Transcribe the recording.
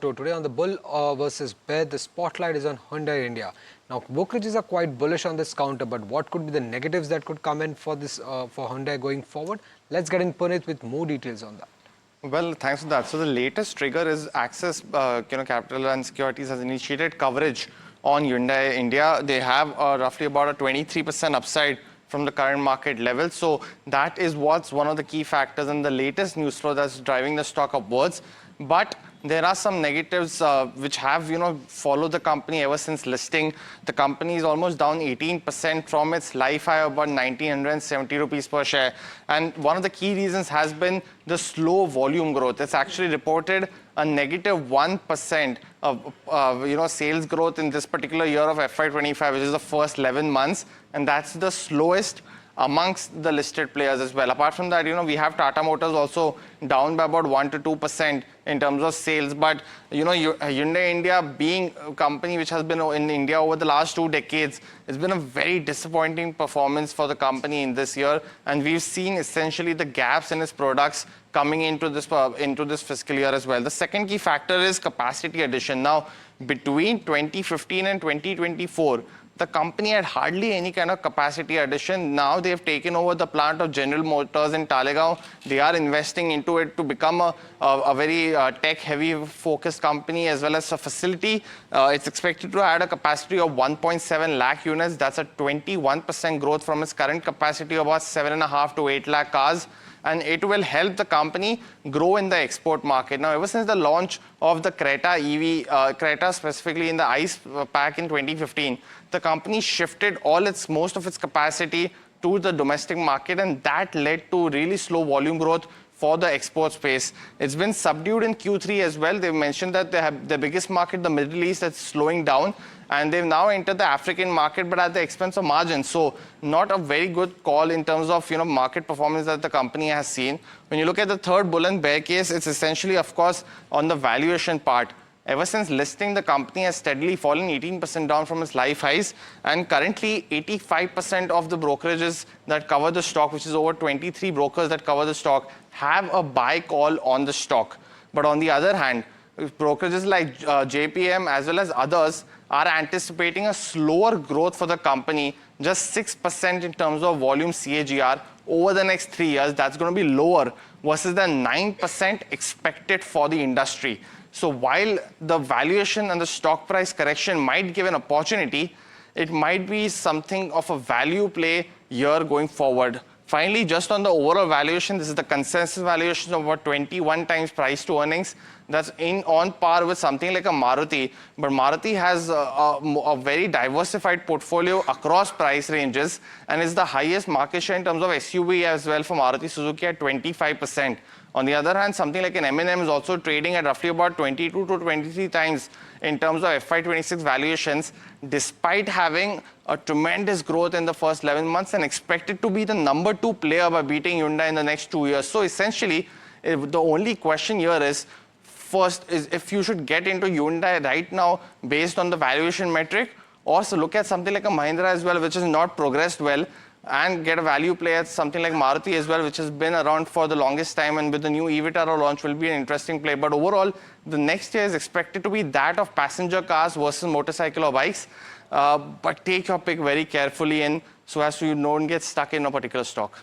So today on the bull versus bear, the spotlight is on Hyundai India. Now, brokerages are quite bullish on this counter, but what could be the negatives that could come in for this for Hyundai going forward? Let's get in Puneet with more details on that. Well, thanks for that. So the latest trigger is Access Capital and Securities has initiated coverage on Hyundai India. They have roughly about a 23% upside from the current market level. So that is what's one of the key factors in the latest news flow that's driving the stock upwards. But there are some negatives which have, followed the company ever since listing. The company is almost down 18% from its life high of about 1,970 rupees per share. And one of the key reasons has been the slow volume growth. It's actually reported a negative 1% of sales growth in this particular year of FY25, which is the first 11 months. And that's the slowest amongst the listed players as well. Apart from that, we have Tata Motors also down by about 1 to 2% in terms of sales. But, Hyundai India being a company which has been in India over the last 2 decades, it's been a very disappointing performance for the company in this year. And we've seen essentially the gaps in its products coming into this fiscal year as well. The second key factor is capacity addition. Now, between 2015 and 2024, the company had hardly any kind of capacity addition. Now they have taken over the plant of General Motors in Talegaon. They are investing into it to become a very tech-heavy focused company as well as a facility. It's expected to add a capacity of 1.7 lakh units. That's a 21% growth from its current capacity of about 7.5 to 8 lakh cars. And it will help the company grow in the export market. Now, ever since the launch of the Creta EV, Creta specifically in the ICE pack in 2015, the company shifted most of its capacity to the domestic market, and that led to really slow volume growth for the export space. It's been subdued in Q3 as well. They've mentioned that they have the biggest market, the Middle East, that's slowing down. And they've now entered the African market, but at the expense of margins. So not a very good call in terms of market performance that the company has seen. When you look at the third bull and bear case, it's essentially, of course, on the valuation part. Ever since listing, the company has steadily fallen 18% down from its life highs. And currently, 85% of the brokerages that cover the stock, which is over 23 brokers that cover the stock, have a buy call on the stock. But on the other hand, brokerages like JPM as well as others are anticipating a slower growth for the company, just 6% in terms of volume CAGR over the next 3 years. That's going to be lower versus the 9% expected for the industry. So while the valuation and the stock price correction might give an opportunity, it might be something of a value play year going forward. Finally, just on the overall valuation, this is the consensus valuation of about 21 times price to earnings. That's on par with something like a Maruti. But Maruti has a very diversified portfolio across price ranges and is the highest market share in terms of SUV as well for Maruti Suzuki at 25%. On the other hand, something like an M&M is also trading at roughly about 22 to 23 times in terms of FY26 valuations, despite having a tremendous growth in the first 11 months and expected to be the number 2 player by beating Hyundai in the next 2 years. So essentially, the only question here is, first, is if you should get into Hyundai right now based on the valuation metric, or so look at something like a Mahindra as well, which has not progressed well, and get a value play at something like Maruti as well, which has been around for the longest time, and with the new e-Vitara launch will be an interesting play. But overall, the next year is expected to be that of passenger cars versus motorcycle or bikes. But take your pick very carefully in so as to you don't get stuck in a particular stock.